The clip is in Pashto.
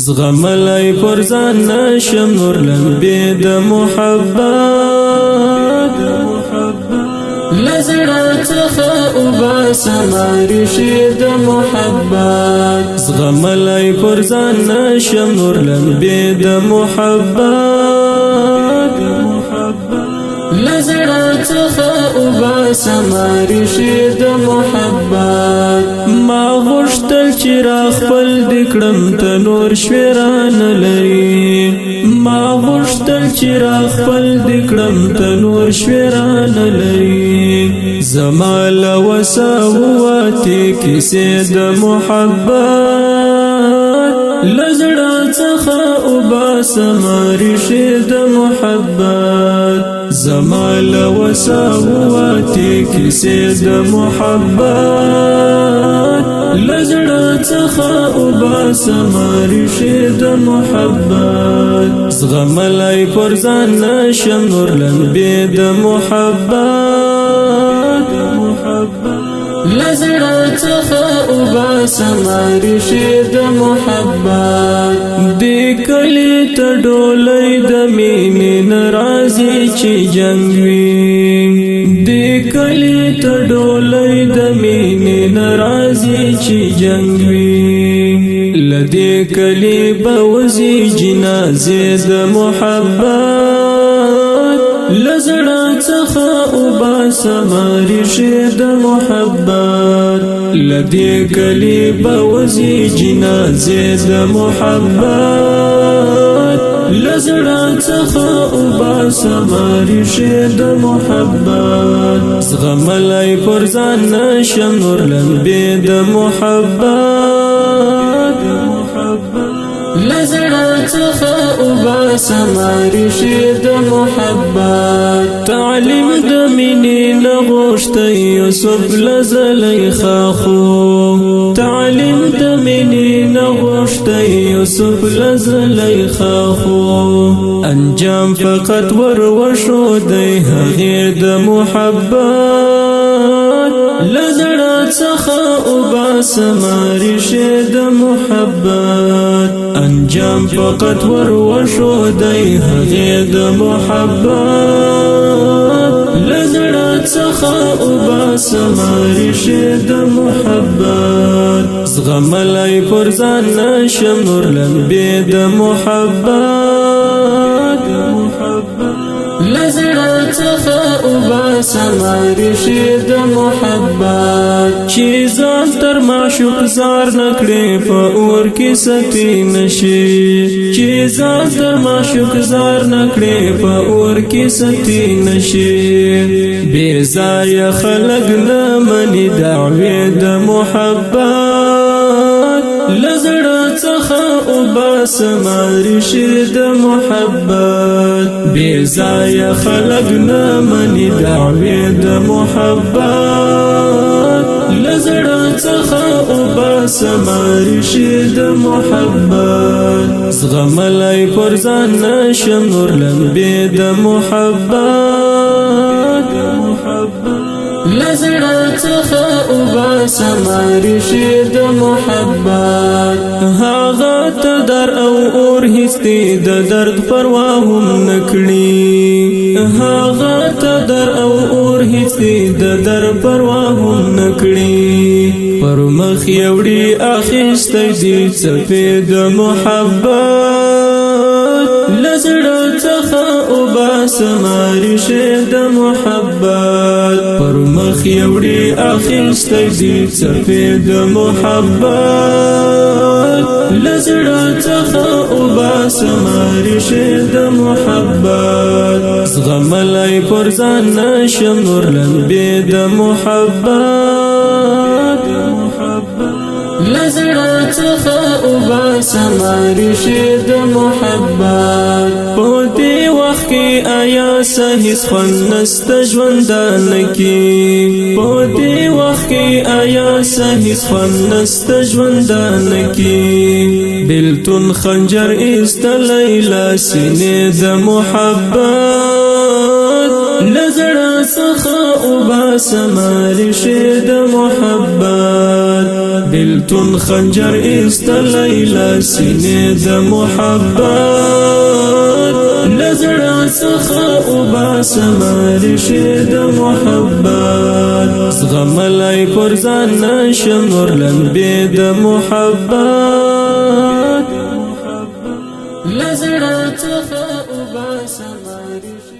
زغملای پر ځان نشم نور لمبې د محبت لزړه څخه وباسم ریښې د محبت زغملای پر ځان نشم نور لمبې د محبت لزړه څخه وباسم ریښې د محبت ما غوښتل چې را خپل دې کړم ته نور شویرانه لري ما غوښتل چې را خپل دې کړم ته نور شویرانه لري زما له وسه ووتې کیسې د محبت لزړه څخه وباسم ریښې د محبت زما له وسه ووتې کیسې د محبت لزړه څخه وباسم ریښې د محبت زغملای پر ځان نشم نور لمبې د محبت لزړه څخه وباسم ریښې د محبت دې کلي ته ډولۍ د مینې نه راځي چې جنګ وي دې کلي ته ډولۍ د مینې نه راځي چې جنګ وي له دې کلي به وځي جنازې د محبت لزړه څخه وباسم ریښې د محبت له دې کلي به وځي جنازې د محبت لزړه څخه وباسم ریښې د محبت زغملای پر ځان نشم نور لمبې د محبت لزړه څخه وباسم ریښې د محبت تعلیم د مینې نه غوښتی یوسف له زلیخا خو تعلیم د مینې نه غوښتی یوسف له زلیخا خو انجام فقط ور وښودی هغې د محبت لزړه څخه وباسم ریښې د محبت انجام فقط ور وښودی هغې د محبت لزړه څخه وباسم ریښې د محبت زغملای پر ځان نشم نور لمبې د محبت لزړه څخه وباسم ریښې د محبت چې ځان تر معشوق زار نکړې په اور کې ستی نشي چې ځان تر معشوق زار نکړې په اور کې ستی نشي بې ځایه خلک نه مني دعوې د محبت لزړه څخه وباسم ریښې د محبت بې ځایه خلک نه مني دعوې د محبت لزړه څخه وباسم ریښې د محبت زغملای پر ځان نشم نور لمبې د محبت لزړه څخه وباسم ریښې د محبت هغه ته در او اور هیڅ د درد پروا هم نکړي هغه ته در او اور هیڅ د درد پروا هم نکړي پر مخ یوړي اخیستی دي څپې د محبت لزړه څخه وباسم ریښې د محبت پر مخ یوړي اخیستی دي څپې د محبت لزړه څخه وباسم ریښې د محبت زغملای پر ځان نشم نور لمبې د محبت لزړه څخه وباسم ریښې د محبت په دې وخت کې آیا هیڅ خوند نسته ژوندانه کې په دې وخت کې آیا هیڅ خوند نسته ژوندانه کې بلتون خنجر ایستلی له سینې د محبت لزړه څخه وباسم ریښې د محبت بلتون خنجر ایستلی له سینې د محبت له زړه څخه وباسم ریښې د محبت زغملی پر ځان نشم نور لمبې د محبت له زړه څخه وباسم ریښې